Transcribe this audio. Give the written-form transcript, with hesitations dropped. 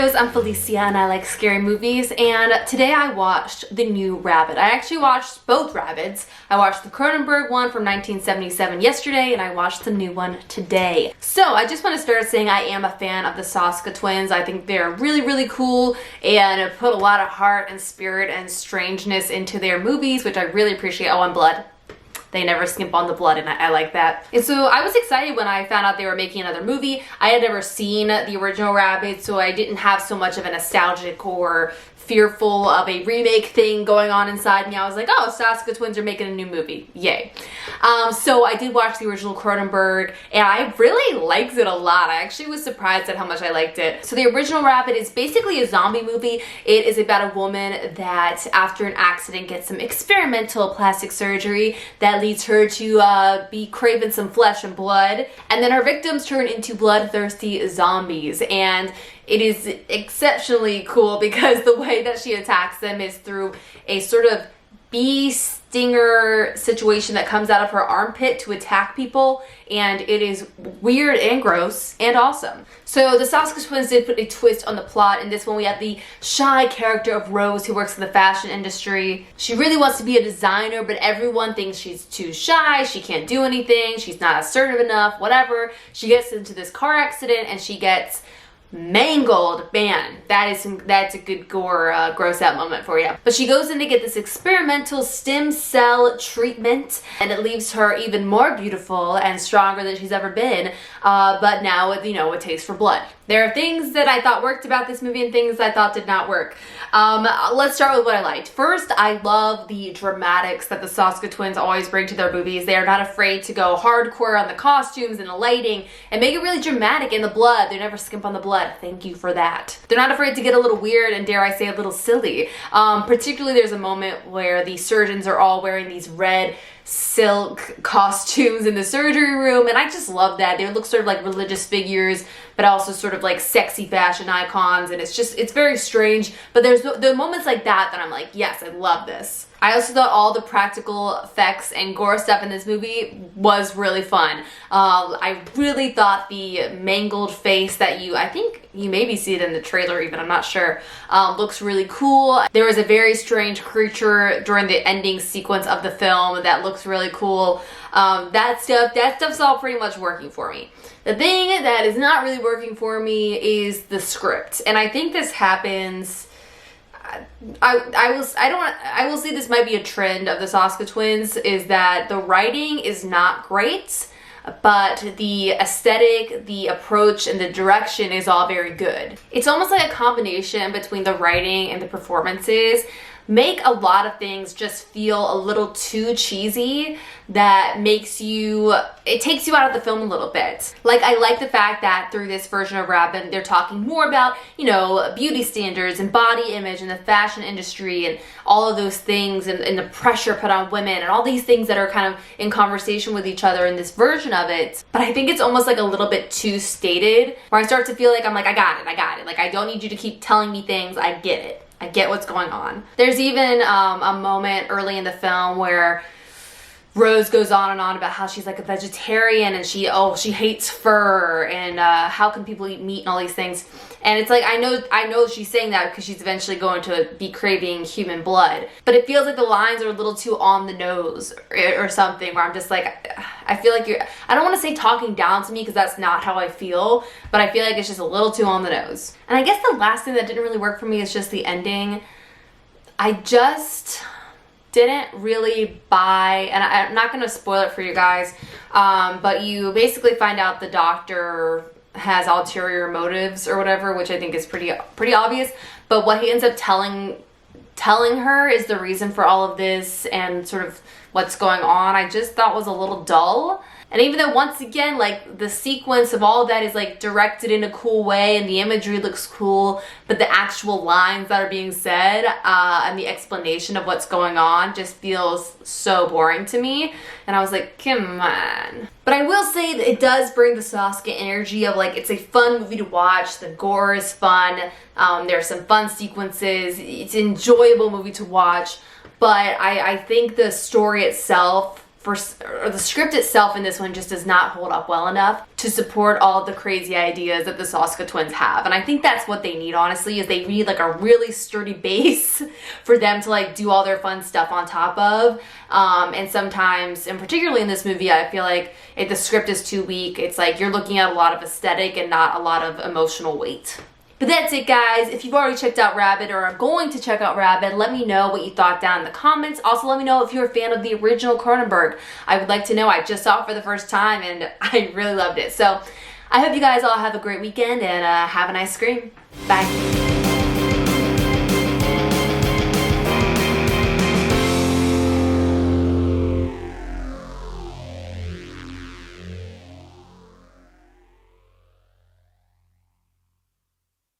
weirdos, I'm Felicia and I like scary movies, and today I watched the new Rabid. I actually watched both Rabids. I watched the Cronenberg one from 1977 yesterday and I watched the new one today. So I just want to start saying I am a fan of the Soska twins. I think they're really cool and put a lot of heart and spirit and strangeness into their movies, which I really appreciate. Oh, and blood. They never skimp on the blood, and I like that. And so I was excited when I found out they were making another movie. I had never seen the original Rabid, so I didn't have so much of a nostalgic or fearful of a remake thing going on inside me. I was like, oh, Soska twins are making a new movie. Yay. So I did watch the original Cronenberg, and I really liked it a lot. I actually was surprised at how much I liked it. So the original Rabid is basically a zombie movie. It is about a woman that, after an accident, gets some experimental plastic surgery that leads her to be craving some flesh and blood. And then her victims turn into bloodthirsty zombies. And it is exceptionally cool because the way that she attacks them is through a sort of bee stinger situation that comes out of her armpit to attack people, and it is weird and gross and awesome. So the Soska twins did put a twist on the plot. In this one we have the shy character of Rose, who works in the fashion industry. She really wants to be a designer, but everyone thinks she's too shy, she can't do anything, she's not assertive enough, whatever. She gets into this car accident and she gets mangled. Man, that's a good gore gross out moment for you. But she goes in to get this experimental stem cell treatment, and it leaves her even more beautiful and stronger than she's ever been, but now with, a taste for blood. There are things that I thought worked about this movie and things I thought did not work. Let's start with what I liked. First, I love the dramatics that the Soska twins always bring to their movies. They are not afraid to go hardcore on the costumes and the lighting and make it really dramatic in the blood. They never skimp on the blood. Thank you for that. They're not afraid to get a little weird and, dare I say, a little silly. Particularly there's a moment where the surgeons are all wearing these red silk costumes in the surgery room, and I just love that. They look sort of like religious figures, but also sort of like sexy fashion icons, and it's very strange. But there are moments like that I'm like, yes, I love this. I also thought all the practical effects and gore stuff in this movie was really fun. I really thought the mangled face that I think you maybe see it in the trailer even, I'm not sure, looks really cool. There was a very strange creature during the ending sequence of the film that looks really cool. That stuff's all pretty much working for me. The thing that is not really working for me is the script, and I think this happens. I will say this might be a trend of the Soska twins, is that the writing is not great, but the aesthetic, the approach, and the direction is all very good. It's almost like a combination between the writing and the performances make a lot of things just feel a little too cheesy, that makes it takes you out of the film a little bit. Like, I like the fact that through this version of Rabid, they're talking more about, beauty standards and body image and the fashion industry and all of those things, and the pressure put on women and all these things that are kind of in conversation with each other in this version of it. But I think it's almost like a little bit too stated, where I start to feel like I'm like, I got it. Like, I don't need you to keep telling me things, I get it. I get what's going on. There's even a moment early in the film where Rose goes on and on about how she's like a vegetarian and she hates fur and how can people eat meat and all these things. And it's like, I know she's saying that because she's eventually going to be craving human blood. But it feels like the lines are a little too on the nose or something, where I'm just like, I feel like I don't want to say talking down to me because that's not how I feel, but I feel like it's just a little too on the nose. And I guess the last thing that didn't really work for me is just the ending. I just didn't really buy, and I'm not going to spoil it for you guys, but you basically find out the doctor has ulterior motives or whatever, which I think is pretty obvious, but what he ends up telling her is the reason for all of this and sort of what's going on, I just thought was a little dull. And even though, once again, like, the sequence of all of that is like directed in a cool way and the imagery looks cool, but the actual lines that are being said and the explanation of what's going on just feels so boring to me. And I was like, come on. But I will say that it does bring the Soska energy of, like, it's a fun movie to watch. The gore is fun. There are some fun sequences. It's an enjoyable movie to watch. But I think the story itself or the script itself in this one just does not hold up well enough to support all of the crazy ideas that the Soska twins have. And I think that's what they need, honestly, is they need like a really sturdy base for them to like do all their fun stuff on top of. And sometimes, and particularly in this movie, I feel like if the script is too weak, it's like you're looking at a lot of aesthetic and not a lot of emotional weight. But that's it, guys. If you've already checked out Rabid or are going to check out Rabid, let me know what you thought down in the comments. Also, let me know if you're a fan of the original Cronenberg. I would like to know. I just saw it for the first time and I really loved it. So I hope you guys all have a great weekend and have a nice scream. Bye.